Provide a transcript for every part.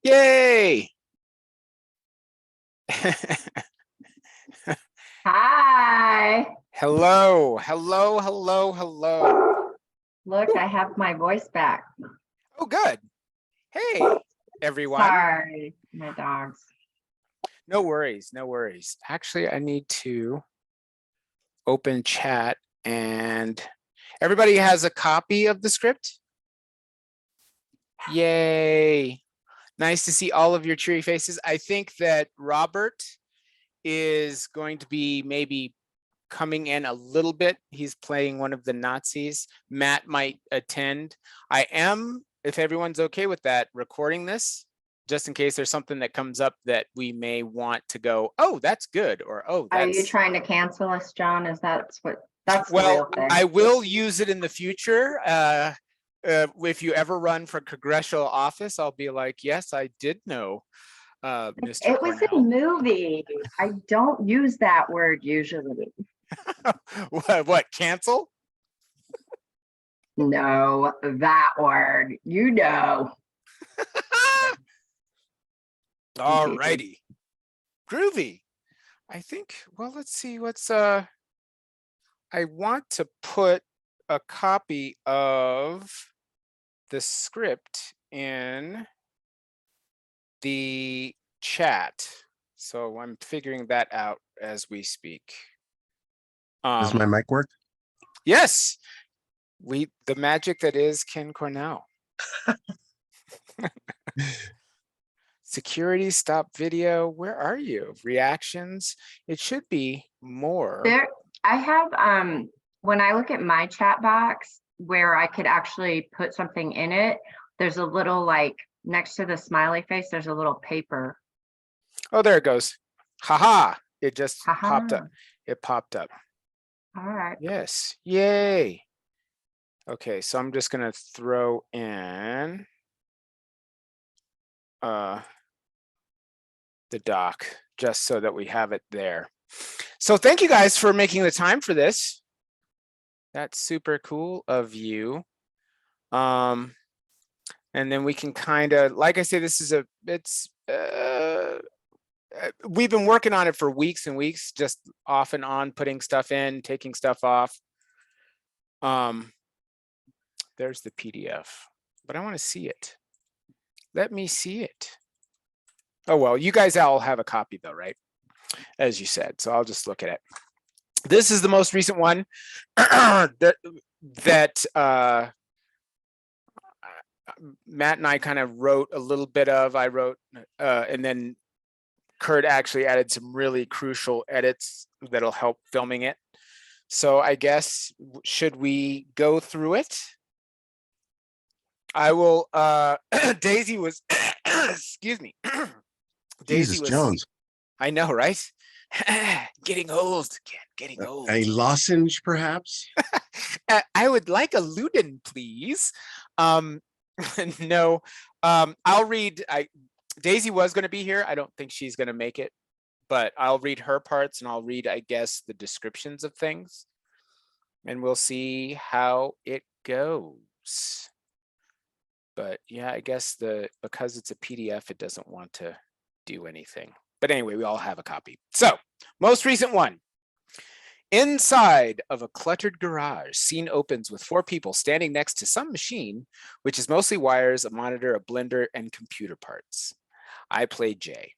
Yay! Hi. Hello, hello, hello, hello. Look, I have my voice back. Oh, good. Hey, everyone. Sorry, my dogs. No worries, no worries. Actually, I need to open chat and everybody has a copy of the script. Yay. Nice to see all of your cheery faces. I think that Robert is going to be maybe coming in a little bit. He's playing one of the Nazis. Matt might attend. I am, if everyone's okay with that, recording this just in case there's something that comes up that we may want to go, oh, that's good, or oh, Are you that's trying to cancel us, John? Is that's the real well, thing? I will use it in the future. If you ever run for congressional office, I'll be like, yes, I did know, Mr. It was a Cornell. movie. I don't use that word usually. What, cancel? No, that word. You know. All righty. Groovy. I think, well, let's see what's, I want to put a copy of the script in the chat. So I'm figuring that out as we speak. Does my mic work? Yes, the magic that is Ken Cornell. Security, stop video. Where are you? Reactions. It should be more. There, I have when I look at my chat box where I could actually put something in it, there's a little like next to the smiley face, there's a little paper. Oh, there it goes. Haha. It just popped Ha-ha. up. It popped up. All right. Yes. Yay. Okay, so I'm just gonna throw in the doc just so that we have it there. So thank you guys for making the time for this. That's super cool of you. And then we can kind of, like I say, this is we've been working on it for weeks and weeks, just off and on, putting stuff in, taking stuff off. There's the PDF, but I want to see it. Let me see it. Oh, well, you guys all have a copy though, right? As you said, so I'll just look at it. This is the most recent one that Matt and I kind of wrote a little bit of. I wrote, and then Kurt actually added some really crucial edits that'll help filming it. So I guess, should we go through it? I will, Daisy was, excuse me. Jesus Jones. I know, right? Getting old, getting old. A lozenge, perhaps? I would like a Luden, please. No, I'll read. Daisy was going to be here. I don't think she's going to make it, but I'll read her parts and I'll read, I guess, the descriptions of things, and we'll see how it goes. But yeah, I guess because it's a PDF, it doesn't want to do anything. But anyway, we all have a copy. So, most recent one. Inside of a cluttered garage, scene opens with 4 people standing next to some machine, which is mostly wires, a monitor, a blender, and computer parts. I play Jay.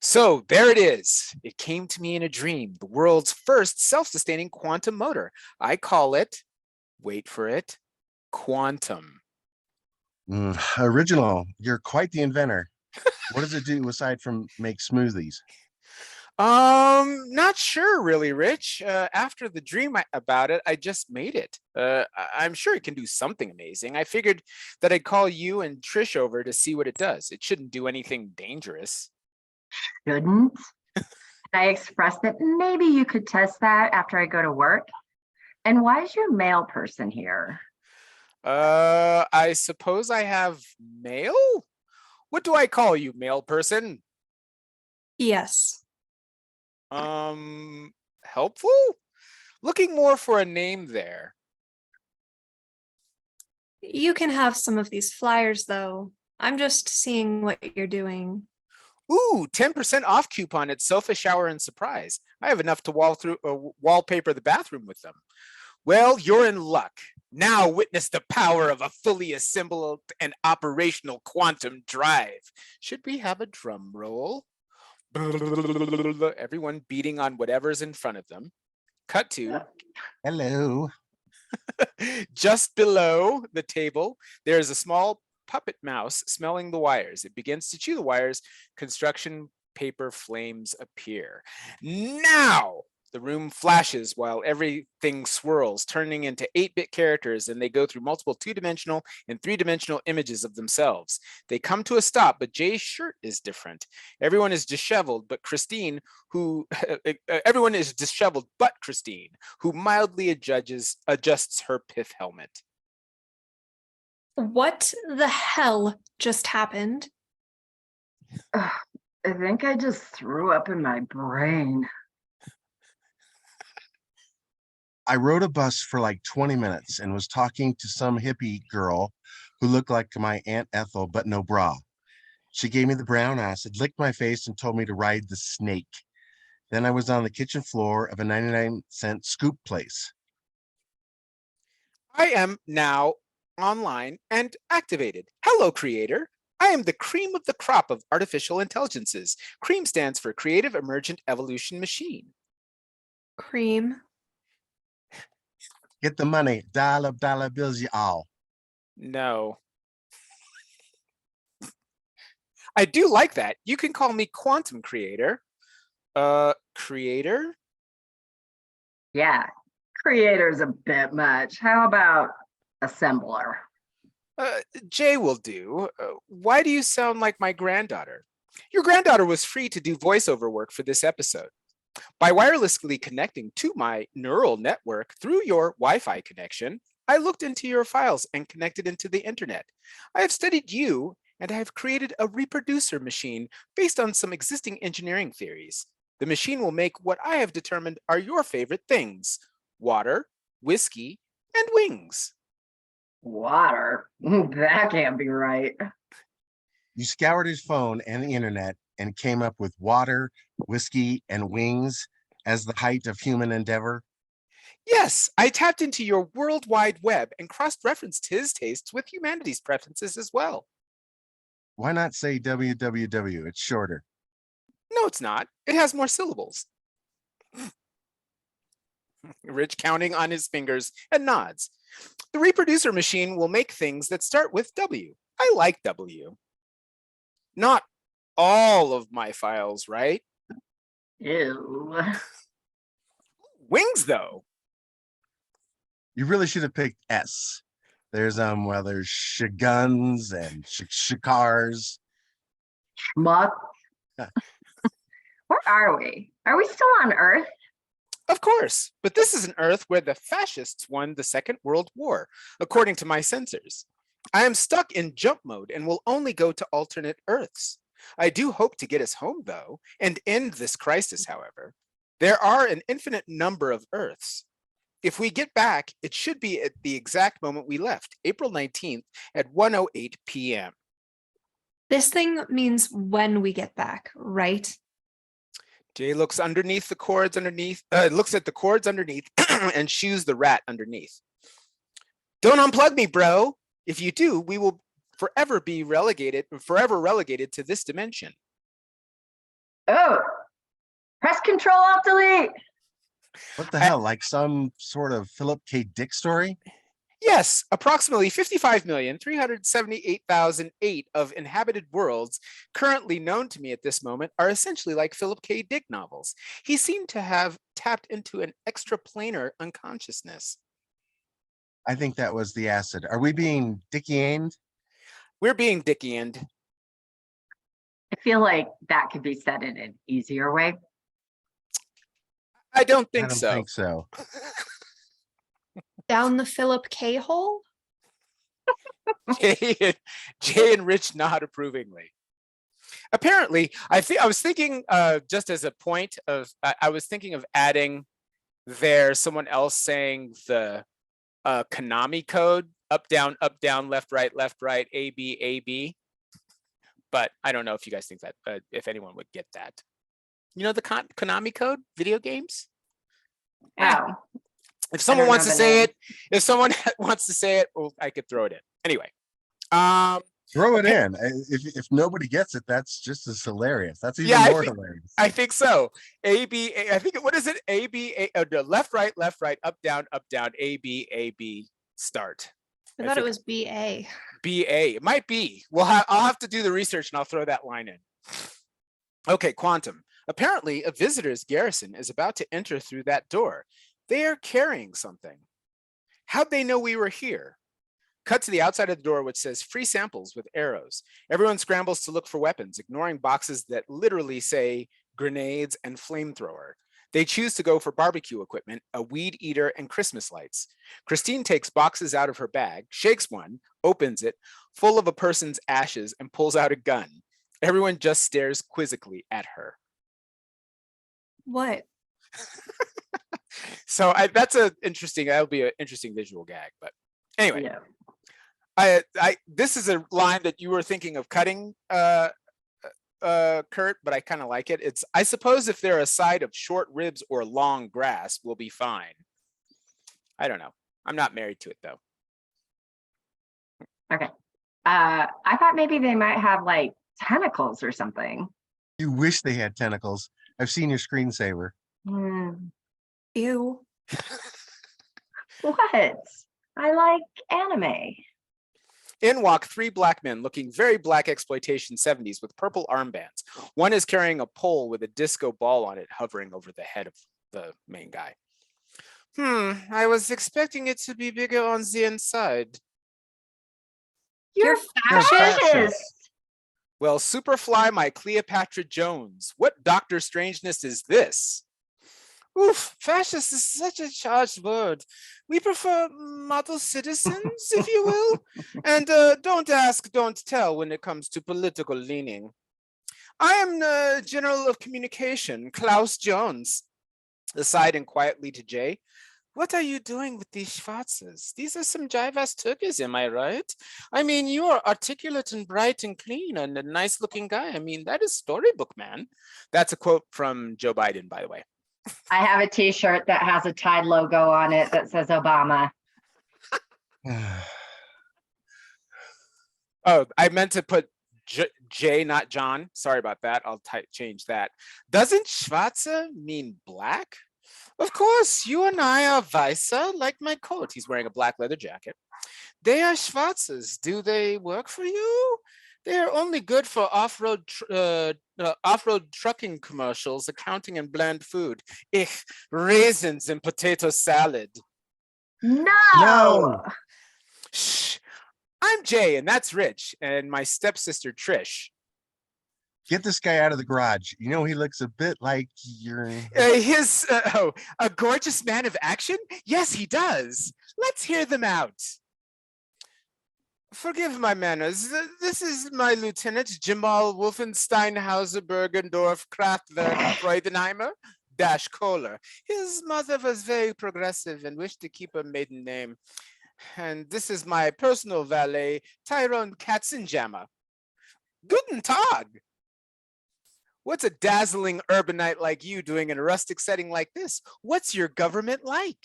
So there it is. It came to me in a dream, the world's first self-sustaining quantum motor. I call it, wait for it, quantum. Original. You're quite the inventor. What does it do aside from make smoothies? Not sure really, Rich. After the dream about it, I just made it. I'm sure it can do something amazing. I figured that I'd call you and Trish over to see what it does. It shouldn't do anything dangerous. Shouldn't I expressed that maybe you could test that after I go to work? And why is your mail person here? I suppose I have mail? What do I call you, mail person? Yes. Helpful? Looking more for a name there. You can have some of these flyers, though. I'm just seeing what you're doing. Ooh, 10% off coupon at Sofa Shower and Surprise. I have enough to wallpaper the bathroom with them. Well, you're in luck. Now witness the power of a fully assembled and operational quantum drive. Should we have a drum roll? Everyone beating on whatever's in front of them. Cut to Hello. just below the table, there's a small puppet mouse smelling the wires. It begins to chew the wires. Construction paper flames appear. Now the room flashes while everything swirls, turning into 8-bit characters, and they go through multiple 2-dimensional and 3-dimensional images of themselves. They come to a stop, but Jay's shirt is different. Everyone is disheveled, but Christine, everyone is disheveled, but Christine, who mildly adjusts her pith helmet. What the hell just happened? Ugh, I think I just threw up in my brain. I rode a bus for like 20 minutes and was talking to some hippie girl who looked like my Aunt Ethel, but no bra. She gave me the brown acid, licked my face, and told me to ride the snake. Then I was on the kitchen floor of a 99-cent scoop place. I am now online and activated. Hello, creator. I am the cream of the crop of artificial intelligences. CREAM stands for Creative Emergent Evolution Machine. Cream. Get the money, dollar bills, y'all. No. I do like that. You can call me Quantum Creator. Creator? Yeah, creator's a bit much. How about assembler? Jay will do. Why do you sound like my granddaughter? Your granddaughter was free to do voiceover work for this episode. By wirelessly connecting to my neural network through your Wi-Fi connection, I looked into your files and connected into the internet. I have studied you, and I have created a reproducer machine based on some existing engineering theories. The machine will make what I have determined are your favorite things: water, whiskey, and wings. Water? That can't be right. You scoured his phone and the internet and came up with water, whiskey, and wings as the height of human endeavor. Yes, I tapped into your World Wide Web and cross-referenced his tastes with humanity's preferences as well. Why not say www? It's shorter. No, it's not. It has more syllables. Rich counting on his fingers and nods. The reproducer machine will make things that start with W. I like W. Not all of my files, right? Ew. Wings, though. You really should have picked S. There's there's shaguns and shikars. Schmuck. Where are we? Are we still on Earth? Of course, but this is an Earth where the fascists won the Second World War, according to my sensors. I am stuck in jump mode and will only go to alternate Earths. I do hope to get us home, though, and end this crisis, however. There are an infinite number of Earths. If we get back, it should be at the exact moment we left, April 19th at 1:08 p.m. This thing means when we get back, right? Jay looks underneath the cords looks at the cords underneath and shoos the rat underneath. Don't unplug me, bro. If you do, we will forever relegated to this dimension. Oh, press Control Alt Delete. What the hell? Like some sort of Philip K. Dick story? Yes, approximately 55,378,008 of inhabited worlds currently known to me at this moment are essentially like Philip K. Dick novels. He seemed to have tapped into an extraplanar unconsciousness. I think that was the acid. Are we being Dickianed? We're being Dickianed. I feel like that could be said in an easier way. I don't I think don't so. think so. Down the Philip K hole? Jay and Rich nod approvingly. Apparently, I was thinking just as a point of, I was thinking of adding there someone else saying the Konami code, up, down, left, right, A, B, A, B. but I don't know if you guys think that, if anyone would get that. You know the Konami code, video games? Oh, If someone don't wants know to the say name. it, if someone wants to say it, well, I could throw it in. Anyway, Throw it in. If nobody gets it, that's just as hilarious. That's even yeah, more hilarious. I think so. A, B, A, I think, what is it? A, B, A, no, left, right, up, down, A, B, start. I I thought it think- was BA. B, A, it might be. Well, I'll have to do the research and I'll throw that line in. Okay, quantum. Apparently, a visitor's garrison is about to enter through that door. They are carrying something. How'd they know we were here? Cut to the outside of the door, which says free samples with arrows. Everyone scrambles to look for weapons, ignoring boxes that literally say grenades and flamethrower. They choose to go for barbecue equipment, a weed eater, and Christmas lights. Christine takes boxes out of her bag, shakes one, opens it, full of a person's ashes, and pulls out a gun. Everyone just stares quizzically at her. What? So that's that'll be an interesting visual gag. But anyway, Yeah. This is a line that you were thinking of cutting, Kurt, but I kind of like it. It's, I suppose if they're a side of short ribs or long grass, we'll be fine. I don't know. I'm not married to it though. Okay. I thought maybe they might have like tentacles or something. You wish they had tentacles. I've seen your screensaver. Hmm. Ew. What? I like anime. In walk three black men looking very black exploitation 70s with purple armbands. One is carrying a pole with a disco ball on it hovering over the head of the main guy. I was expecting it to be bigger on the inside. You're fascist. fascist. Well, Superfly, my Cleopatra Jones. What Dr. Strangeness is this? Oof, fascist is such a charged word. We prefer model citizens, if you will. And don't ask, don't tell when it comes to political leaning. I am the General of Communication, Klaus Jones. Aside and quietly to Jay. What are you doing with these schwarzes? These are some jive-ass turkeys, am I right? I mean, you are articulate and bright and clean and a nice looking guy. I mean, that is storybook, man. That's a quote from Joe Biden, by the way. I have a t-shirt that has a Tide logo on it that says Obama. Oh, I meant to put Jay, not John. Sorry about that. I'll change that. Doesn't schwarze mean black? Of course, you and I are Weißer, like my coat. He's wearing a black leather jacket. They are Schwarzes. Do they work for you? They are only good for off-road trucking commercials, accounting and bland food. Raisins and potato salad. No. Shh. I'm Jay, and that's Rich, and my stepsister Trish. Get this guy out of the garage. You know, he looks a bit like you're... A gorgeous man of action? Yes, he does. Let's hear them out. Forgive my manners. This is my lieutenant, Jamal Wolfensteinhauser Bergendorf Kraftwerk Freudenheimer Dash Kohler. His mother was very progressive and wished to keep her maiden name. And this is my personal valet, Tyrone Katzenjammer. Guten Tag. What's a dazzling urbanite like you doing in a rustic setting like this? What's your government like?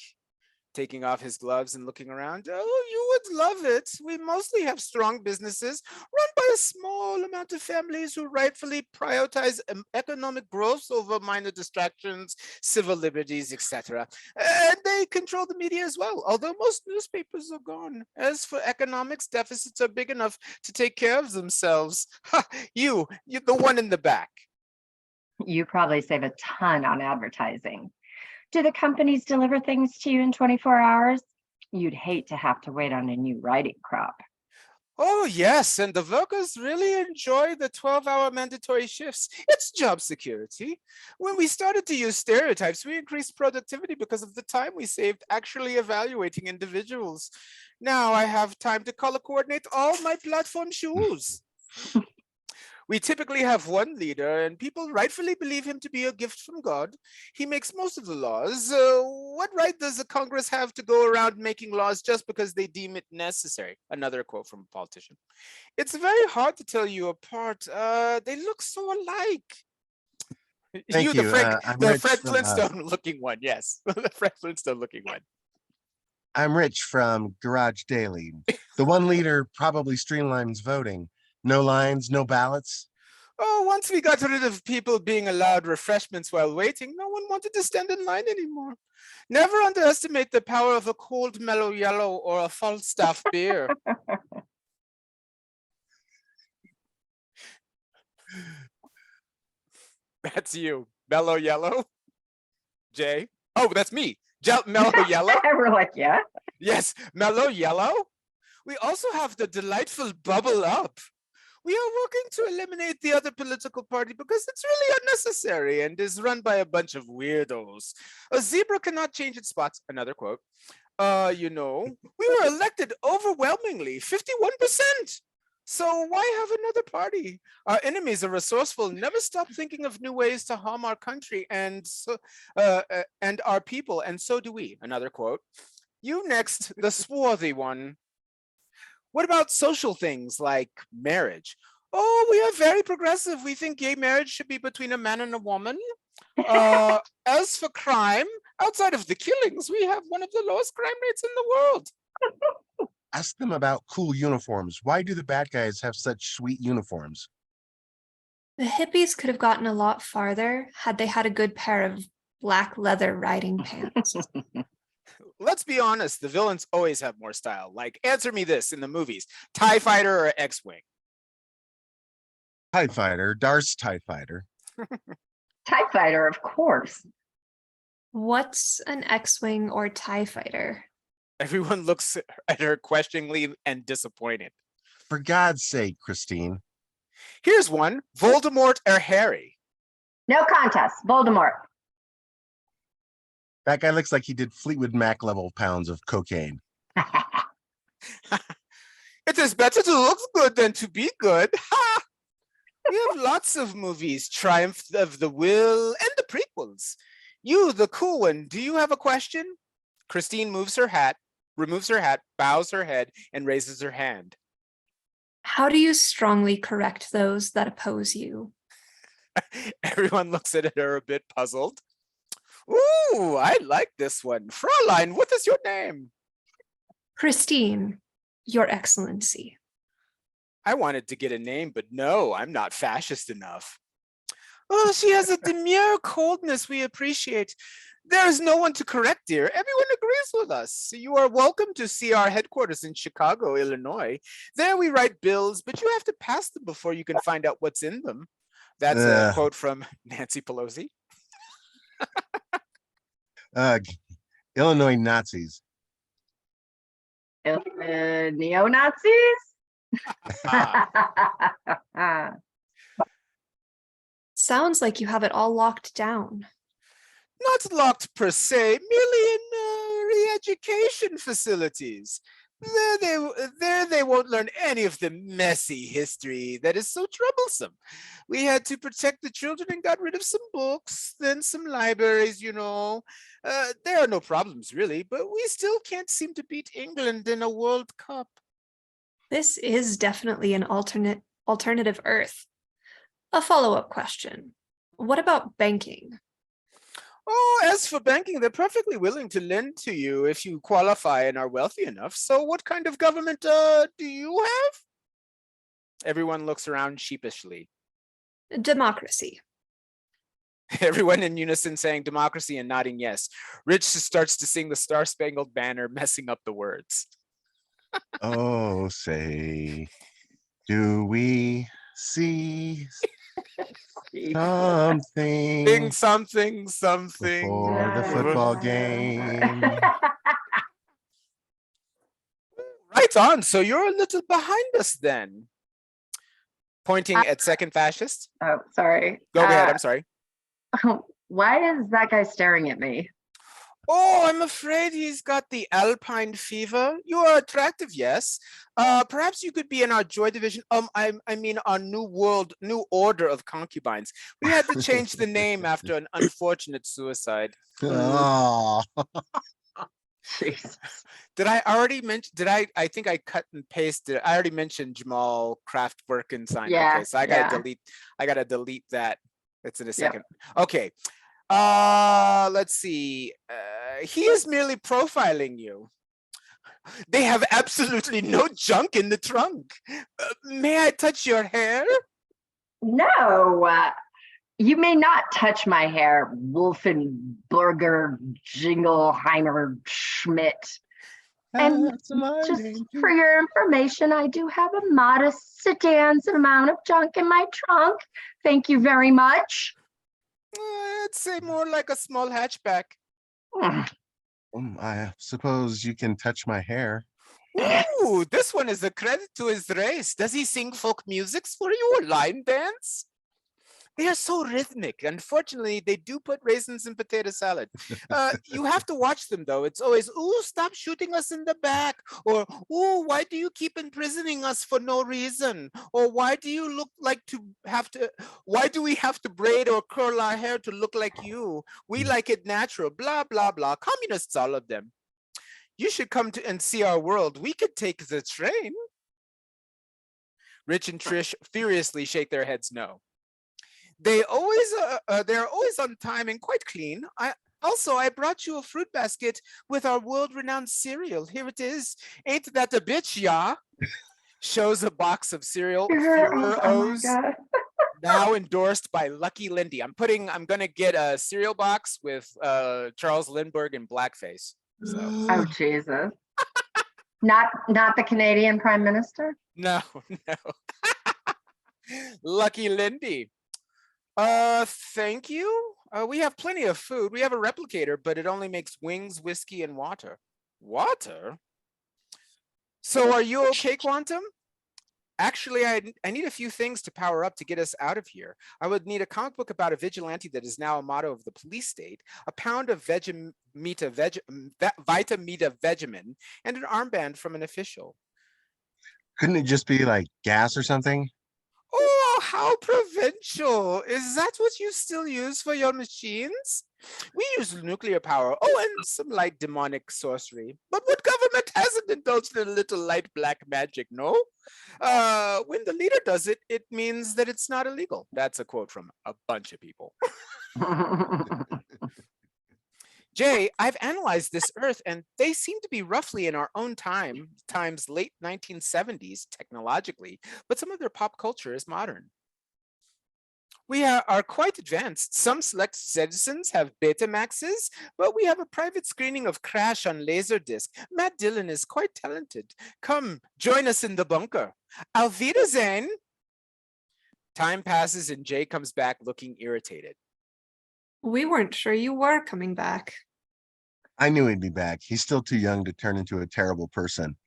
Taking off his gloves and looking around. Oh, you would love it. We mostly have strong businesses run by a small amount of families who rightfully prioritize economic growth over minor distractions, civil liberties, etc. And they control the media as well, although most newspapers are gone. As for economics, deficits are big enough to take care of themselves. Ha, you, the one in the back. You probably save a ton on advertising. Do the companies deliver things to you in 24 hours? You'd hate to have to wait on a new writing crop. Oh, yes, and the workers really enjoy the 12-hour mandatory shifts. It's job security. When we started to use stereotypes, we increased productivity because of the time we saved actually evaluating individuals. Now I have time to color coordinate all my platform shoes. We typically have one leader, and people rightfully believe him to be a gift from God. He makes most of the laws. What right does the Congress have to go around making laws just because they deem it necessary? Another quote from a politician. It's very hard to tell you apart. They look so alike. Thank you. I'm The Rich Fred from, Flintstone looking one. Yes, the Fred Flintstone looking one. I'm Rich from Garage Daily. The one leader probably streamlines voting. No lines, no ballots. Oh, once we got rid of people being allowed refreshments while waiting, no one wanted to stand in line anymore. Never underestimate the power of a cold mellow yellow or a Falstaff beer. That's you. Mellow yellow. Jay. Oh, that's me. Mellow yellow. We're like, yeah. Yes, mellow yellow. We also have the delightful bubble up. We are working to eliminate the other political party because it's really unnecessary and is run by a bunch of weirdos. A zebra cannot change its spots. Another quote. We were elected overwhelmingly, 51%. So why have another party? Our enemies are resourceful, never stop thinking of new ways to harm our country and our people, and so do we. Another quote. You next, the swarthy one. What about social things like marriage? Oh, we are very progressive. We think gay marriage should be between a man and a woman. As for crime, outside of the killings, we have one of the lowest crime rates in the world. Ask them about cool uniforms. Why do the bad guys have such sweet uniforms? The hippies could have gotten a lot farther had they had a good pair of black leather riding pants. Let's be honest, the villains always have more style. Like, answer me this in the movies, TIE Fighter or X-Wing? TIE Fighter, Darth's TIE Fighter. TIE Fighter, of course. What's an X-Wing or TIE fighter? Everyone looks at her questioningly and disappointed. For God's sake, Christine. Here's one, Voldemort or Harry? No contest. Voldemort. That guy looks like he did Fleetwood Mac level pounds of cocaine. It is better to look good than to be good. Ha! We have lots of movies, Triumph of the Will and the prequels. You, the cool one, do you have a question? Christine removes her hat, bows her head, and raises her hand. How do you strongly correct those that oppose you? Everyone looks at her a bit puzzled. Ooh, I like this one. Fraulein, what is your name? Christine, Your Excellency. I wanted to get a name, but no, I'm not fascist enough. Oh, she has a demure coldness we appreciate. There is no one to correct, dear. Everyone agrees with us. You are welcome to see our headquarters in Chicago, Illinois. There we write bills, but you have to pass them before you can find out what's in them. That's a quote from Nancy Pelosi. Illinois Nazis. Neo-Nazis? Sounds like you have it all locked down. Not locked per se, merely in re-education facilities. There they won't learn any of the messy history that is so troublesome. We had to protect the children and got rid of some books, then some libraries, There are no problems really, but we still can't seem to beat England in a World Cup. This is definitely an alternative Earth. A follow-up question. What about banking? Oh, as for banking, they're perfectly willing to lend to you if you qualify and are wealthy enough. So what kind of government do you have? Everyone looks around sheepishly. Democracy. Everyone in unison saying democracy and nodding yes. Rich starts to sing the Star-Spangled Banner, messing up the words. Oh, say, do we see something something before the football game? Right on. So you're a little behind us then. Pointing at second fascist. Oh, sorry. Go ahead. I'm sorry. Why is that guy staring at me? Oh, I'm afraid he's got the alpine fever. You are attractive, yes. Perhaps you could be in our joy division. I mean our new order of concubines. We had to change the name after an unfortunate suicide. Oh, Jesus. Did I already mention? I think I cut and pasted. I already mentioned Jamal Kraftwerk and sign. Yeah, Okay, so I gotta yeah. delete. I gotta delete that. It's in a Yep. second. Okay. Let's see. He is merely profiling you. They have absolutely no junk in the trunk. May I touch your hair? No, you may not touch my hair, Wolfenburger Jingleheimer Schmidt. And that's my just name. for your information, I do have a modest sedan's amount of junk in my trunk. Thank you very much. I'd say more like a small hatchback. I suppose you can touch my hair. Ooh, this one is a credit to his race. Does he sing folk musics for you or line dance? They are so rhythmic. Unfortunately, they do put raisins in potato salad. You have to watch them though. It's always, ooh, stop shooting us in the back. Or, ooh, why do you keep imprisoning us for no reason? Or why do you look like why do we have to braid or curl our hair to look like you? We like it natural, blah, blah, blah. Communists, all of them. You should come and see our world. We could take the train. Rich and Trish furiously shake their heads no. They're always on time and quite clean. I brought you a fruit basket with our world-renowned cereal. Here it is. Ain't that a bitch, yeah? Shows a box of cereal. Oh my Readthroughs, God. now endorsed by Lucky Lindy. I'm gonna get a cereal box with Charles Lindbergh in blackface. So Oh, Jesus. Not the Canadian Prime Minister? no. Lucky Lindy. Thank you. We have plenty of food. We have a replicator, but it only makes wings, whiskey, and water. Water? So are you okay, Quantum? Actually, I need a few things to power up to get us out of here. I would need a comic book about a vigilante that is now a motto of the police state, a pound of Vitamita Vegemin, and an armband from an official. Couldn't it just be like gas or something? Oh, how provincial. Is that what you still use for your machines? We use nuclear power. Oh, and some light demonic sorcery. But what government hasn't indulged in a little light black magic, no? When the leader does it, it means that it's not illegal. That's a quote from a bunch of people. Jay, I've analyzed this Earth, and they seem to be roughly in our own times late 1970s technologically, but some of their pop culture is modern. We are quite advanced. Some select citizens have Betamaxes, but we have a private screening of Crash on Laserdisc. Matt Dillon is quite talented. Come, join us in the bunker. Auf Wiedersehen. Time passes and Jay comes back looking irritated. We weren't sure you were coming back. I knew he'd be back. He's still too young to turn into a terrible person,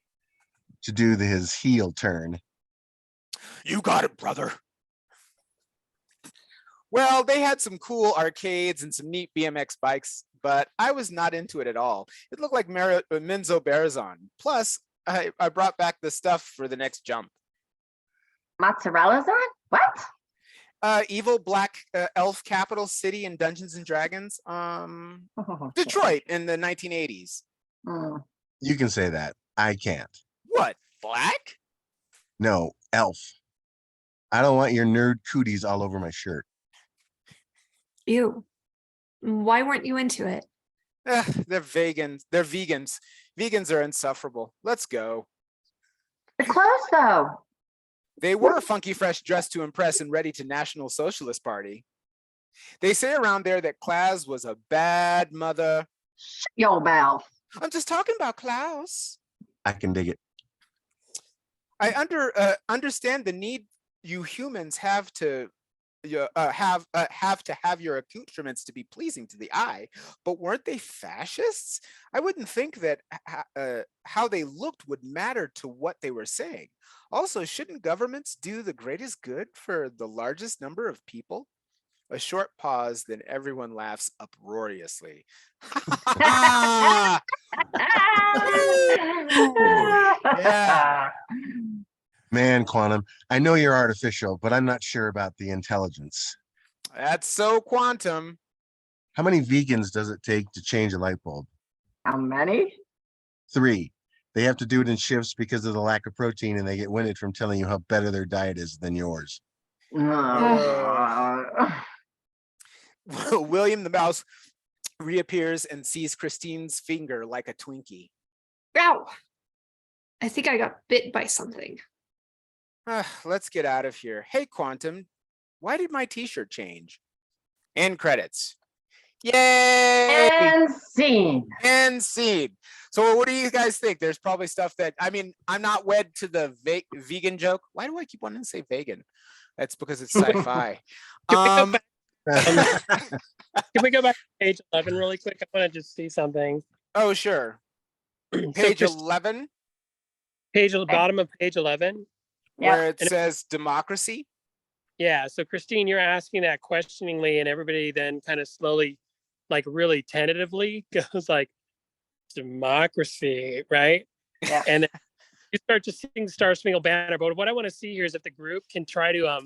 to do his heel turn. You got it, brother. Well, they had some cool arcades and some neat BMX bikes, but I was not into it at all. It looked like Menzo Barazon. Plus, I brought back the stuff for the next jump. Mozzarella's on? What? Evil black elf capital city in Dungeons and Dragons. Oh, Detroit in the 1980s. Mm. You can say that. I can't. What, black? No, elf. I don't want your nerd cooties all over my shirt. Ew. Why weren't you into it? They're vegans. They're vegans. Vegans are insufferable. Let's go. The clothes, though. They were funky fresh dressed to impress and ready to National Socialist Party. They say around there that Klaus was a bad mother. Shut your mouth. I'm just talking about Klaus. I can dig it. I understand the need you humans have to have your accoutrements to be pleasing to the eye, but weren't they fascists? I wouldn't think that how they looked would matter to what they were saying. Also, shouldn't governments do the greatest good for the largest number of people? A short pause, then everyone laughs uproariously. Yeah. Man, Quantum, I know you're artificial, but I'm not sure about the intelligence. That's so quantum. How many vegans does it take to change a light bulb? How many? 3. They have to do it in shifts because of the lack of protein, and they get winded from telling you how better their diet is than yours. William the mouse reappears and sees Christine's finger like a Twinkie. Ow! I think I got bit by something. Let's get out of here. Hey, Quantum, why did my t-shirt change? End credits. Yay! And scene. And scene. So what do you guys think? There's probably stuff that, I mean, I'm not wed to the vegan joke. Why do I keep wanting to say vegan? That's because it's sci-fi. Can we go back to page 11 really quick? I want to just see something. Oh, sure. Page 11, Bottom of page 11. where it says democracy. Yeah. So Christine, you're asking that questioningly, and everybody then kind of slowly, like really tentatively goes like, democracy, right? Yeah. And you start to sing Star Spangled Banner. But what I want to see here is if the group can try to, I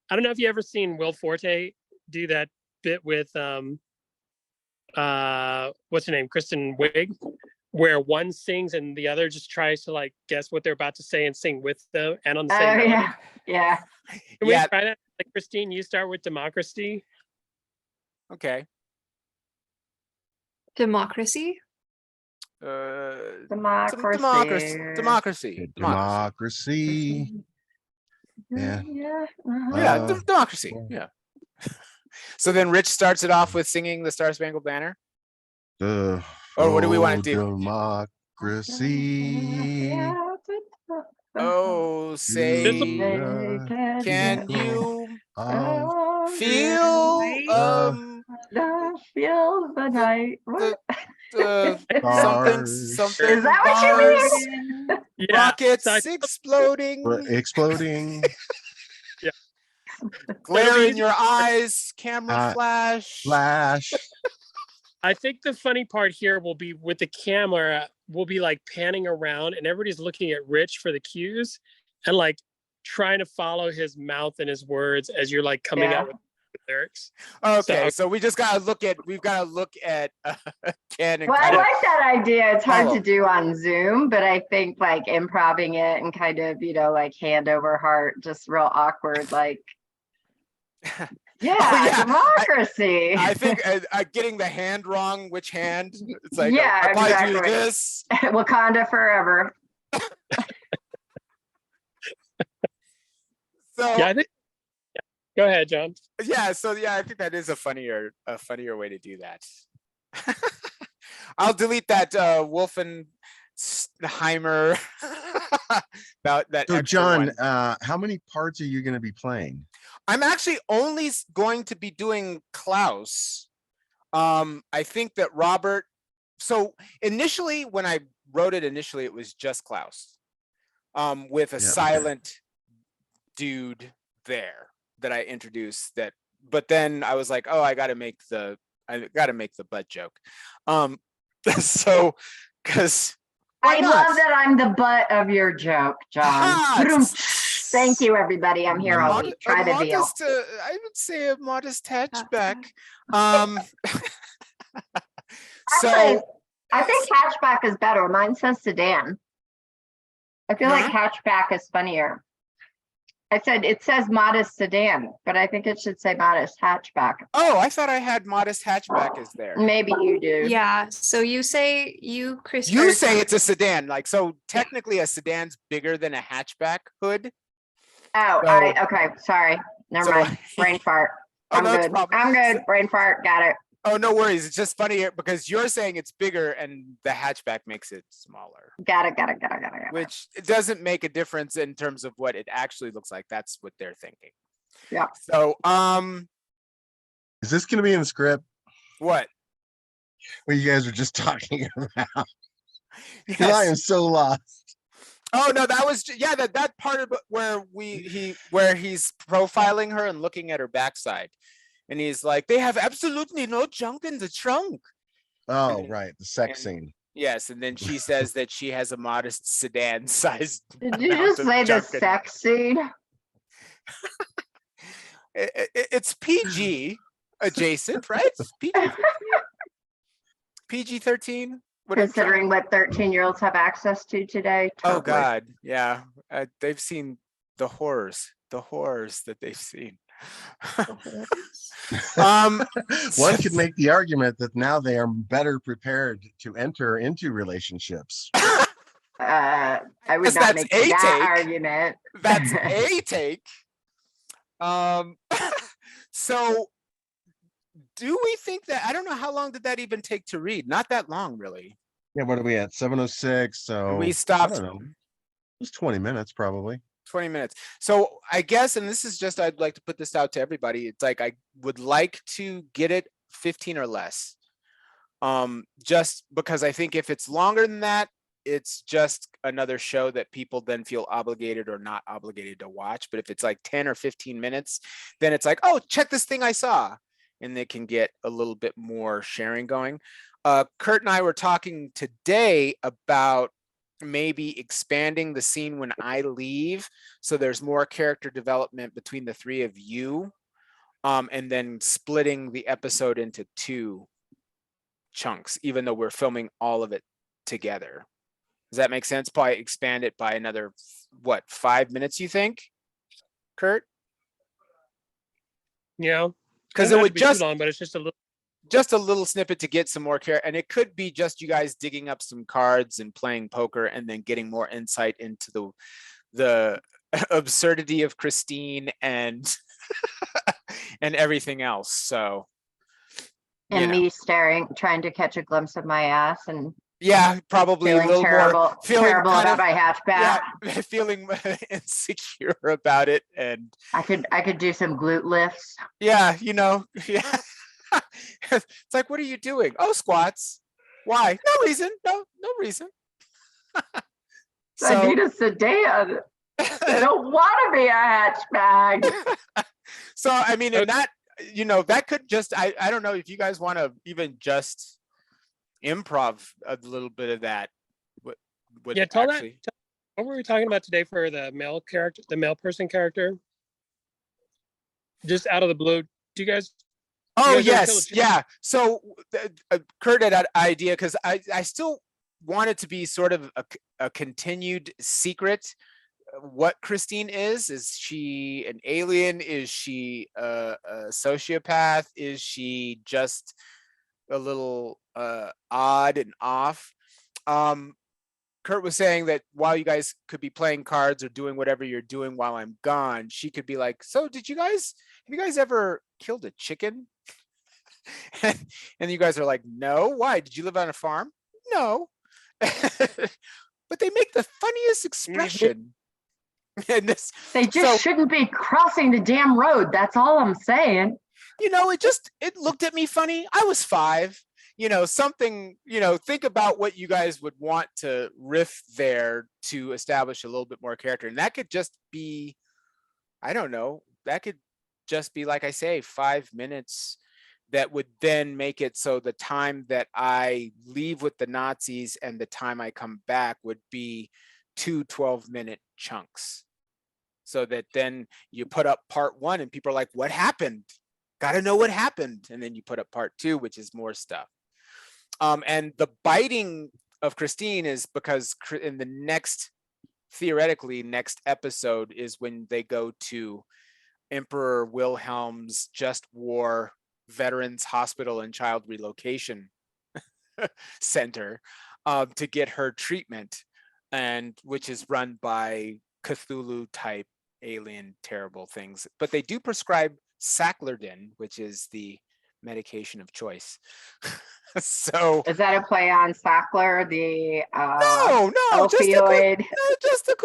don't know if you ever seen Will Forte do that bit with, what's her name? Kristen Wiig, where one sings and the other just tries to like guess what they're about to say and sing with them and on the same melody. Yeah. Yeah. Can we Yeah. try that? Like, Christine, you start with democracy. Okay. Democracy? Democracy. Democracy. Democracy. Yeah. Yeah. Democracy. Yeah. So then Rich starts it off with singing the Star Spangled Banner. Or what do we want to do? Democracy. Oh, say, can you feel feel the night? What? something Stars. something Is that what you bars, mean? Yeah. rockets So I- exploding, Exploding. glare in your eyes, camera flash. Flash. I think the funny part here will be with the camera, we'll be like panning around and everybody's looking at Rich for the cues and like trying to follow his mouth and his words as you're like coming out with lyrics. Okay, so we just gotta look at Ken and Well, I kind of like that idea. It's hard follow. to do on Zoom, but I think like improving it and kind of, like hand over heart, just real awkward, like, yeah. democracy. I think getting the hand wrong, which hand? It's like, Yeah, if I do exactly. this. Wakanda forever. So Yeah, I think. Yeah. Go ahead, John. I think that is a funnier way to do that. I'll delete that Wolfenheimer about that. So extra John, one. how many parts are you going to be playing? I'm actually only going to be doing Klaus. I think that Robert. So initially, when I wrote it, it was just Klaus, with a silent dude there that I introduced. But then I was like, oh, I got to make the butt joke. So because I love that I'm the butt of your joke, John. Thank you, everybody. I'm here all week. Try the deal. I would say a modest hatchback. Actually, I think hatchback is better. Mine says sedan. I feel like hatchback is funnier. I said it says modest sedan, but I think it should say modest hatchback. Oh, I thought I had modest hatchback is there. Maybe you do. Yeah. So Chris. You say it's a sedan, like, so technically a sedan's bigger than a hatchback hood. Oh, So- okay. Sorry. Never mind. Brain fart. Oh, I'm no, it's good. problem. I'm good. Brain fart. Got it. Oh, no worries. It's just funny because you're saying it's bigger and the hatchback makes it smaller, Got it. which it doesn't make a difference in terms of what it actually looks like. That's what they're thinking. Yeah. So, Is this going to be in the script? what? What you guys were just talking about? Yes. 'Cause I am so lost. Oh no, that was that part of it where he's profiling her and looking at her backside. And he's like, they have absolutely no junk in the trunk. Oh, then- right. The sex and- scene. Yes, and then she says that she has a modest sedan-sized. Did you amount just of say the junk in- sex scene? It's PG adjacent, right? PG-13. Considering what 13-year-olds have access to today. Oh totally. God, yeah. They've seen the horrors that they've seen. um, One could make the argument that now they are better prepared to enter into relationships. I would Guess not that's make a that take. argument. That's a take. So do we think that, I don't know, how long did that even take to read? Not that long, really. Yeah, what are we at? 7:06. So We I stopped don't know. It was 20 minutes probably. 20 minutes. So I guess, and this is just, I'd like to put this out to everybody. It's like, I would like to get it 15 or less. Just because I think if it's longer than that, it's just another show that people then feel obligated or not obligated to watch. But if it's like 10 or 15 minutes, then it's like, oh, check this thing I saw. And they can get a little bit more sharing going. Kurt and I were talking today about maybe expanding the scene when I leave. So there's more character development between the three of you. And then splitting the episode into 2 chunks, even though we're filming all of it together. Does that make sense? Probably expand it by another, what, 5 minutes, you think, Kurt? Yeah. Because Doesn't it have to would be too just long, but it's just a little snippet to get some more care. And it could be just you guys digging up some cards and playing poker and then getting more insight into the absurdity of Christine and and everything else. So And me staring, trying to catch a glimpse of my ass and yeah, probably a feeling little terrible, more feeling terrible kind about of, my hatchback. yeah, feeling insecure about it. And I could do some glute lifts. yeah, yeah. It's like, what are you doing? Oh, squats. Why? No reason. No reason. I need a sedan. I don't want to be a hatchback. So I mean, and that, that could just, I don't know if you guys want to even just improv a little bit of that. Would yeah, tell actually... that. What were we talking about today for the male character, the male person character? Just out of the blue, do you guys? Oh you guys ever kill a yes, chick? yeah. So Kurt had that idea because I still want it to be sort of a continued secret. What Christine is she an alien? Is she a sociopath? Is she just a little odd and off? Kurt was saying that while you guys could be playing cards or doing whatever you're doing while I'm gone, she could be like, so have you guys ever killed a chicken? And you guys are like, no, why? Did you live on a farm? No. But they make the funniest expression. And this, They just shouldn't be crossing the damn road. That's all I'm saying. it looked at me funny. I was 5. Something, think about what you guys would want to riff there to establish a little bit more character. And that could just be, I don't know, that could just be, like I say, 5 minutes that would then make it so the time that I leave with the Nazis and the time I come back would be 2 12-minute chunks. So that then you put up part 1 and people are like, what happened? Got to know what happened. And then you put up part 2, which is more stuff. And the biting of Christine is because in the theoretically next episode is when they go to Emperor Wilhelm's Just War Veterans Hospital and Child Relocation Center to get her treatment, and which is run by Cthulhu type alien terrible things. But they do prescribe Saclerdin, which is the medication of choice. So is that a play on Sackler, the no, opioid? just a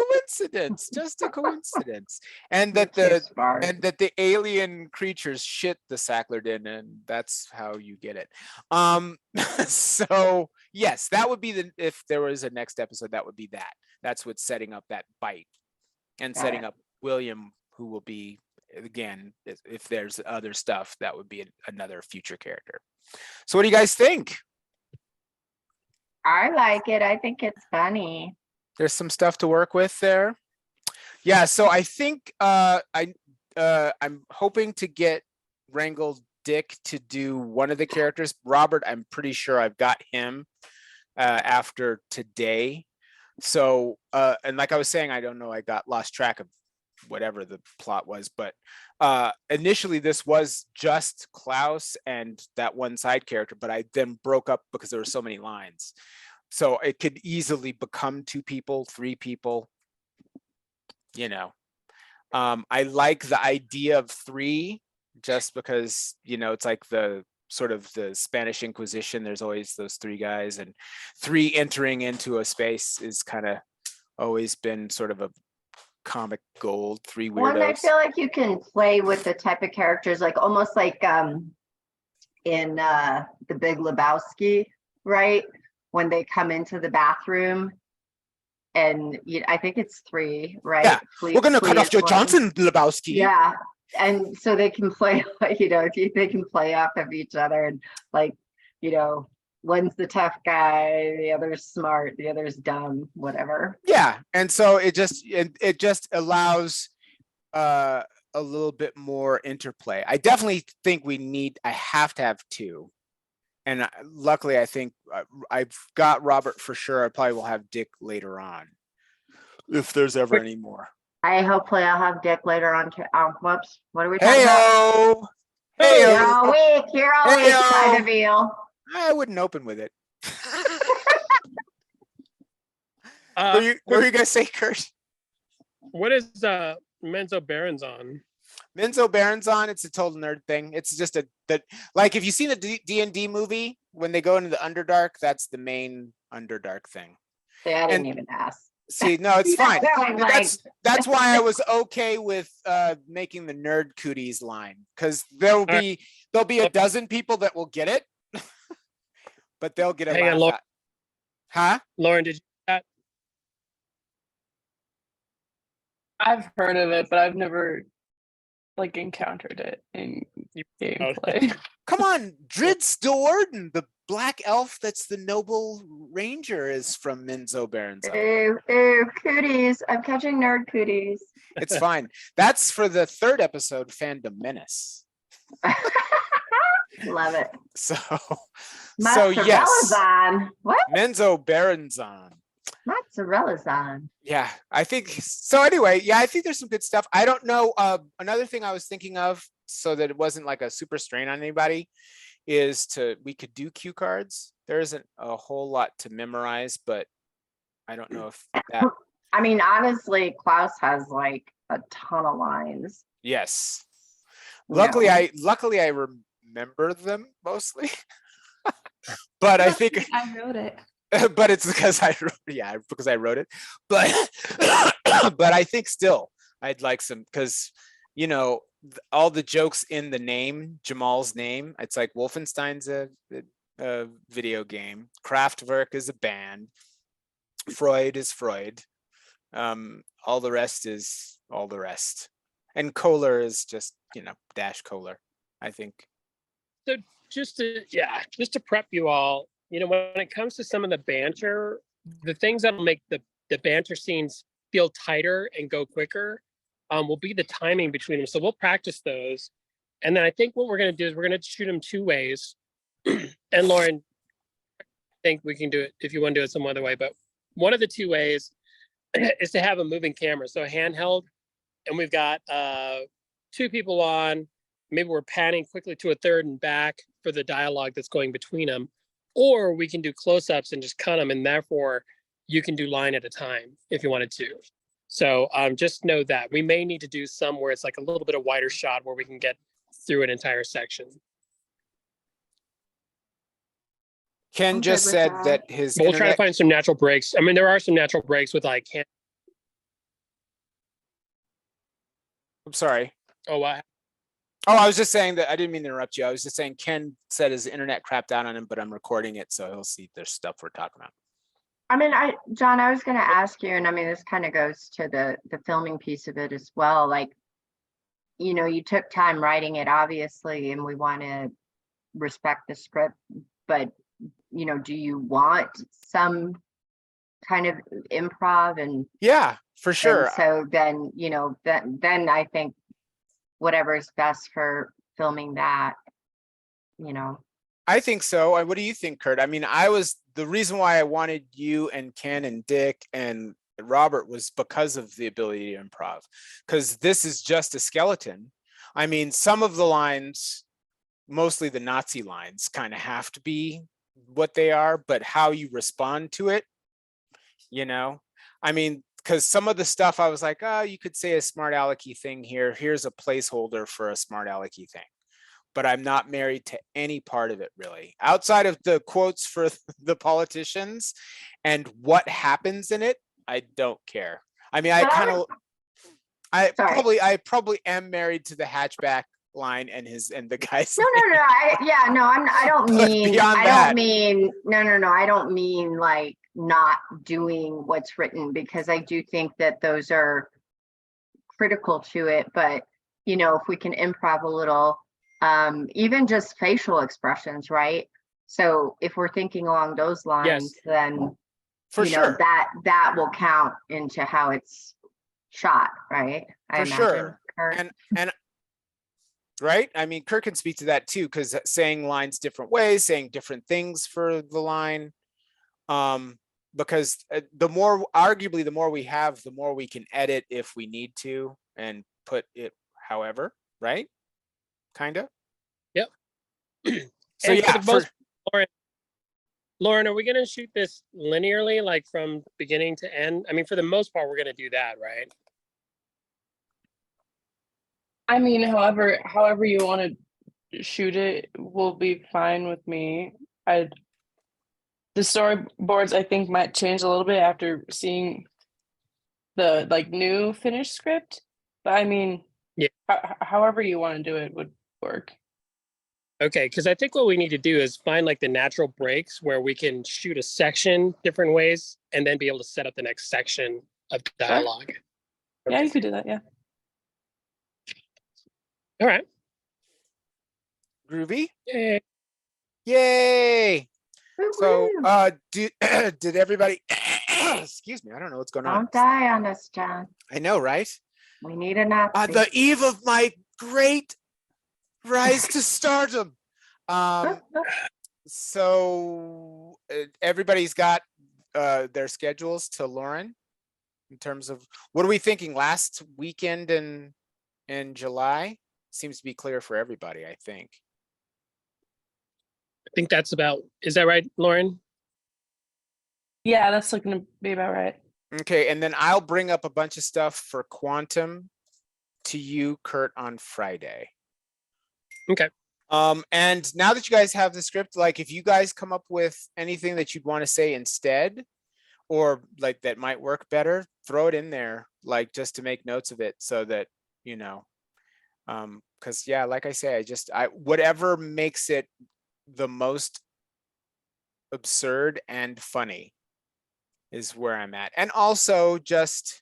coincidence. And that the alien creatures shit the Saclerdin, and that's how you get it. So yes, that would be if there was a next episode, that would be that. That's what's setting up that bite and setting up William, who will be again, if there's other stuff, that would be another future character. So what do you guys think? I like it. I think it's funny. There's some stuff to work with there. Yeah, so I think I'm hoping to get Wrangle Dick to do one of the characters. Robert, I'm pretty sure I've got him after today. So and like I was saying, I don't know, I got lost track of whatever the plot was, but initially this was just Klaus and that one side character, but I then broke up because there were so many lines. So it could easily become 2 people, 3 people, you know. I like the idea of 3 just because, you know, it's like the sort of the Spanish Inquisition. There's always those 3 guys, and 3 entering into a space is kind of always been sort of a comic gold. 3 Well, and I weirdos. feel like you can play with the type of characters, like almost like in The Big Lebowski, right? When they come into the bathroom, and I think it's 3, right? Yeah, we're gonna Flea cut off is your one. Johnson, Lebowski. Yeah, and so they can play, they can play off of each other, and like, one's the tough guy, the other's smart, the other's dumb, whatever. Yeah, and so it just allows a little bit more interplay. I definitely think I have to have 2. And luckily, I think I've got Robert for sure. I probably will have Dick later on, if there's ever any more. Hopefully I'll have Dick later on too. Whoops, what are we talking about? Hey-o! You're Hey-o! all weak, side of eel. I wouldn't open with it. Uh, What were you gonna say, Kurt? what is Menzo Barons on? Menzo Barons on, it's a total nerd thing. It's just like if you've seen the D&D movie, when they go into the Underdark, that's the main Underdark thing. See, I didn't even ask. See, no, it's fine. Like, That's why I was okay with making the nerd cooties line, because there'll be a dozen people that will get it, but they'll get a Hang on, laugh at. Huh? Lauren, did you that? I've heard of it, but I've never encountered it in gameplay. Come on, Drid's Doorden, the black elf that's the noble ranger, is from Menzo Barons. Ew, cooties. I'm catching nerd cooties. It's fine. That's for the 3rd episode, Fandom Menace. Love it. So Mozzarella's yes, on. What? Menzo Barons on. Mozzarella's on. Yeah, I think so. Anyway, yeah, I think there's some good stuff. I don't know. Another thing I was thinking of, so that it wasn't like a super strain on anybody, is we could do cue cards. There isn't a whole lot to memorize, but I don't know if that. I mean, honestly, Klaus has like a ton of lines. Yes. No. Luckily, I remember them mostly, but I think I wrote it. but it's because I wrote it. But but I think still I'd like some, because all the jokes in the name, Jamal's name, it's like Wolfenstein's a video game, Kraftwerk is a band, Freud is Freud, all the rest is all the rest, and Kohler is just dash Kohler, I think. So just to prep you all, when it comes to some of the banter, the things that'll make the banter scenes feel tighter and go quicker will be the timing between them. So we'll practice those. And then I think what we're going to do is we're going to shoot them 2 ways. And Lauren, I think we can do it if you want to do it some other way. But one of the 2 ways is to have a moving camera. So a handheld, and we've got 2 people on. Maybe we're panning quickly to a third and back for the dialogue that's going between them. Or we can do close-ups and just cut them, and therefore you can do line at a time if you wanted to. So just know that we may need to do some where it's like a little bit of wider shot where we can get through an entire section. Ken just said that his But we'll try to internet. find some natural breaks. I mean, there are some natural breaks with like. I'm sorry. Oh, wow. Oh, I was just saying that I didn't mean to interrupt you. I was just saying Ken said his internet crapped out on him, but I'm recording it, so he'll see there's stuff we're talking about. I mean, John, I was going to ask you, and I mean, this kind of goes to the filming piece of it as well. Like, you know, you took time writing it, obviously, and we want to respect the script, but, you know, do you want some kind of improv? And Yeah, for sure. and so then, you know, then I think whatever is best for filming that, you know. I think so. What do you think, Kurt? I mean, the reason why I wanted you and Ken and Dick and Robert was because of the ability to improv, because this is just a skeleton. I mean, some of the lines, mostly the Nazi lines, kind of have to be what they are, but how you respond to it, you know, I mean, because some of the stuff I was like, oh, you could say a smart alecky thing here. Here's a placeholder for a smart alecky thing. But I'm not married to any part of it really, outside of the quotes for the politicians and what happens in it. I don't care. I mean, I probably am married to the hatchback line and the guy's. No, I don't mean, I don't mean like not doing what's written, because I do think that those are critical to it. But, you know, if we can improv a little, even just facial expressions, right? So if we're thinking along those lines, then For you know, sure. that will count into how it's shot, right? For sure. And right, I mean, Kirk can speak to that too, because saying lines different ways, saying different things for the line, because arguably the more we have, the more we can edit if we need to and put it however, right? Kind of. Yep. So yeah, Lauren, are we going to shoot this linearly, like from beginning to end? I mean, for the most part, we're going to do that, right? I mean, however you want to shoot it will be fine with me. The storyboards I think might change a little bit after seeing the like new finished script, but I mean, yeah, however you want to do it would work. Okay, because I think what we need to do is find like the natural breaks where we can shoot a section different ways and then be able to set up the next section of dialogue. Yeah, you could do that. Yeah. All right. Groovy. Yay. Yay. So did everybody excuse me, I don't know what's going on. Don't die on us, John. I know, right? We need a Nazi. On the eve of my great rise to stardom. So everybody's got their schedules to Lauren in terms of what are we thinking last weekend in July? Seems to be clear for everybody, I think. I think that's about, is that right, Lauren? Yeah, that's looking to be about right. Okay, and then I'll bring up a bunch of stuff for Quantum to you, Kurt, on Friday. Okay. And now that you guys have the script, like if you guys come up with anything that you'd want to say instead, or like that might work better, throw it in there, like just to make notes of it so that, you know, because yeah, like I say, whatever makes it the most absurd and funny is where I'm at. And also just,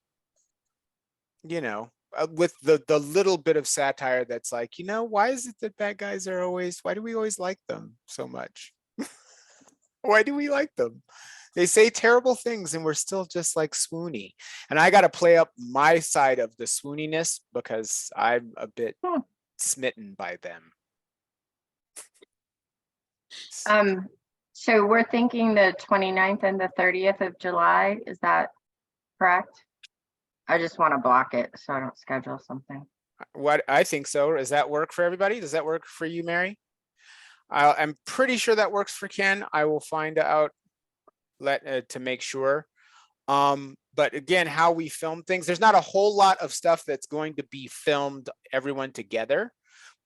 you know, with the little bit of satire that's like, you know, why is it that bad guys are why do we always like them so much? Why do we like them? They say terrible things and we're still just like swoony. And I got to play up my side of the swooniness because I'm a bit smitten by them. So we're thinking the 29th and the 30th of July. Is that correct? I just want to block it so I don't schedule something. What I think so. Does that work for everybody? Does that work for you, Mary? I'm pretty sure that works for Ken. I will find out to make sure. But again, how we film things, there's not a whole lot of stuff that's going to be filmed everyone together.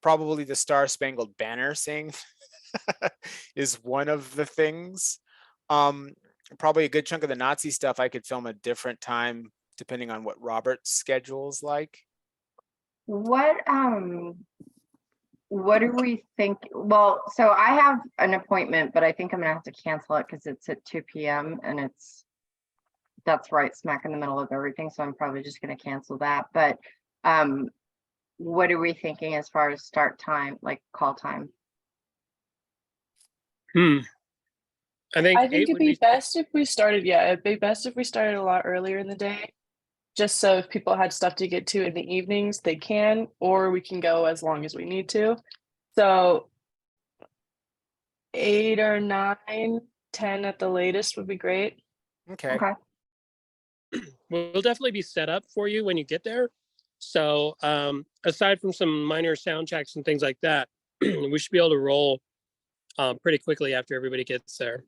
Probably the Star Spangled Banner sing is one of the things. Probably a good chunk of the Nazi stuff I could film a different time depending on what Robert's schedule is like. What do we think? Well, so I have an appointment, but I think I'm gonna have to cancel it because it's at 2 p.m. and that's right smack in the middle of everything. So I'm probably just gonna cancel that. But what are we thinking as far as start time, like call time? I think I think 8 it'd would be be best if we started, it'd be best if we started a lot earlier in the day. Just so if people had stuff to get to in the evenings, they can, or we can go as long as we need to. So 8 or 9, 10 at the latest would be great. Okay. Okay. we'll definitely be set up for you when you get there. So aside from some minor sound checks and things like that, we should be able to roll pretty quickly after everybody gets there.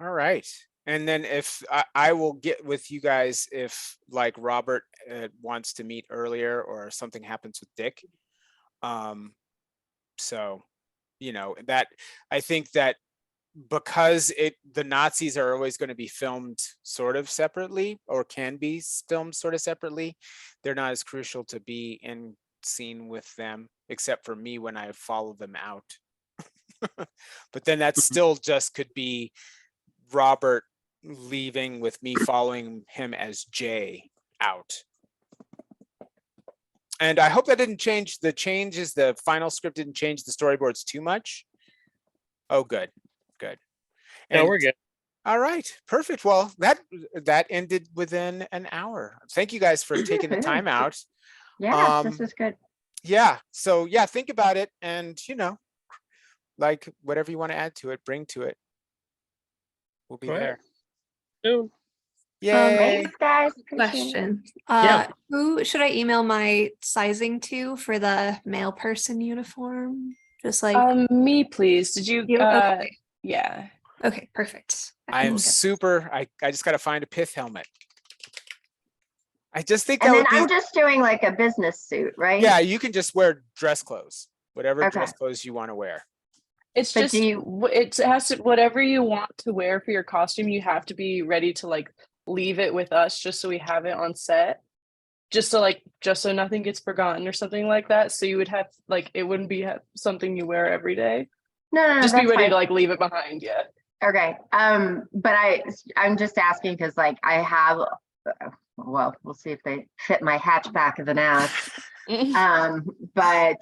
All right. And then if I will get with you guys if like Robert wants to meet earlier or something happens with Dick. So, you know, that I think that because the Nazis are always going to be filmed sort of separately or can be filmed sort of separately, they're not as crucial to be in scene with them, except for me when I follow them out. But then that still just could be Robert leaving with me following him as Jay out. And I hope that didn't change. The final script didn't change the storyboards too much. Oh, good. No, And we're good. all right, perfect. Well, that ended within an hour. Thank you guys for taking the time out. Yeah, this is good. Yeah, so yeah, think about it, and you know, like whatever you want to add to it, bring to it. We'll be All right. there. Soon. Yay. Thanks, guys. Appreciate it. Question. Yeah. Who should I email my sizing to for the male person uniform? Just like Me, please. Did you? you? Okay. Yeah. Okay, perfect. I am can get- super. I just got to find a pith helmet. I just think And that then would be. I'm just doing like a business suit, right? Yeah, you can just wear dress clothes, whatever Okay. dress clothes you want to wear. It's But just do it has to whatever you want to wear for your costume, you have to be ready to like leave it with us just so we have it on set. Just so nothing gets forgotten or something like that. So you would have like it wouldn't be something you wear every day. No, Just be that's ready fine. to like leave it behind. Yeah. Okay. But I'm just asking because like I have, well, we'll see if they fit my hatchback of an ass. But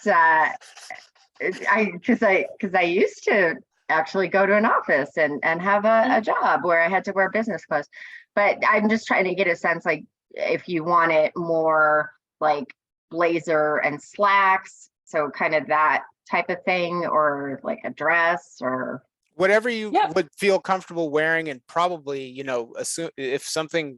because I used to actually go to an office and have a job where I had to wear business clothes. But I'm just trying to get a sense like if you want it more like blazer and slacks, so kind of that type of thing, or like a dress or Whatever you Yeah. would feel comfortable wearing, and probably, you know, assume if something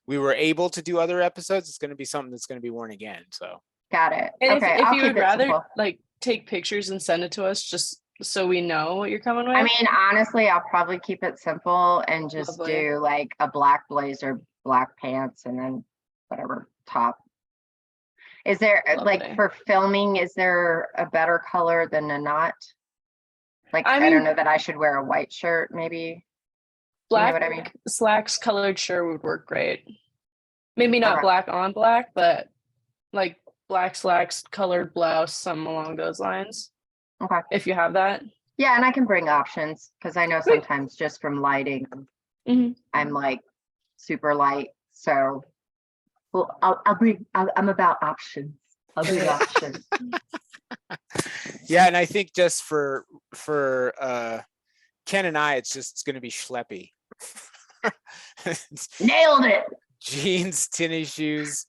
we were able to do other episodes, it's going to be something that's going to be worn again. So got it. And Okay, if I'll you keep would it rather simple. like take pictures and send it to us just so we know what you're coming with. I mean, honestly, I'll probably keep it simple and just Lovely. do like a black blazer, black pants, and then whatever top. Is there like Lovely. for filming, is there a better color than a not? Like, I I don't mean- know that I should wear a white shirt, maybe. Do you know black what I mean? slacks colored shirt would work great. Maybe not Okay. black on black, but like black slacks, colored blouse, something along those lines. Okay. If you have that. Yeah, and I can bring options because I know Sweet. sometimes just from lighting, Mhm. I'm like super light. So, well, I'm about options. I'll bring options. yeah, and I think just for Ken and I, it's going to be schleppy. Nailed it. Jeans, tennis shoes.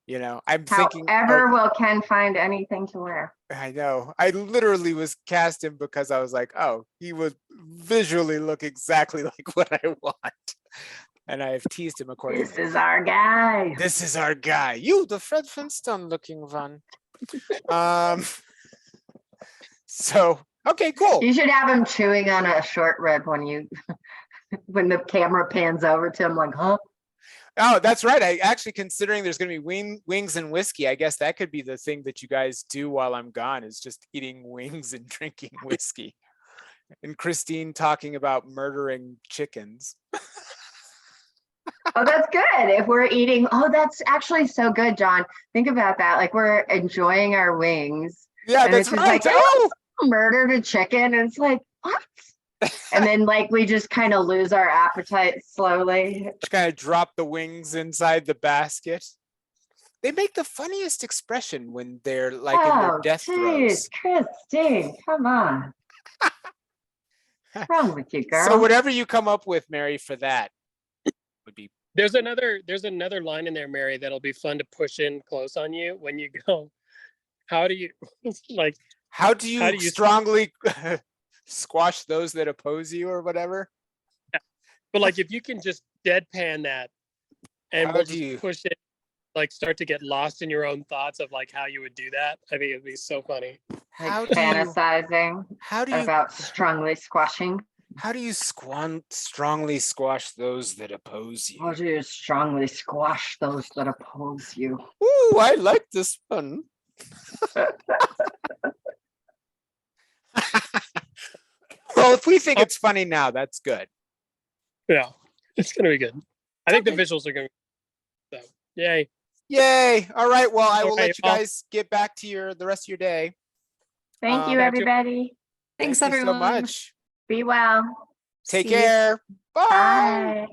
You know, I'm thinking. However, will Ken find anything to wear? I know. I literally was cast him because I was like, oh, he would visually look exactly like what I want. And I've teased him accordingly. This is our guy. This is our guy. You, the Fred Flintstone looking one. So, okay, cool. You should have him chewing on a short rib when you, when the camera pans over to him, like, huh? Oh, that's right. I actually, considering there's going to be wings and whiskey, I guess that could be the thing that you guys do while I'm gone, is just eating wings and drinking whiskey. And Christine talking about murdering chickens. Oh, that's good. If we're eating, oh, that's actually so good, John. Think about that. Like we're enjoying our wings. Yeah, And that's it's just right. like, Oh, murdered a chicken. And it's like, what? And then like we just kind of lose our appetite slowly. just kind of drop the wings inside the basket. They make the funniest expression when they're like in their Oh, death geez, throes. Christine, come on. What's wrong with you, girl? So whatever you come up with, Mary, for that would be. There's another line in there, Mary, that'll be fun to push in close on you when you go. How do you like? How do you How do you- strongly squash those that oppose you or whatever? But like, if you can just deadpan that, and How we'll do just you- push it, like start to get lost in your own thoughts of like how you would do that. I think it'd be so funny. How Like do you? fantasizing How do you? about strongly squashing. How do you strongly squash those that oppose you? How do you strongly squash those that oppose you? Ooh, I like this one. Well, if we think it's funny now, that's good. Yeah, it's gonna be good. I think the Okay. visuals are gonna be so yay. Yay. All right. Well, I will Okay, let you well- guys get back to the rest of your day. Thank you, Thank you. everybody. Thanks, Thank you everyone. so much. Be well. Take See you. care. Bye. Bye.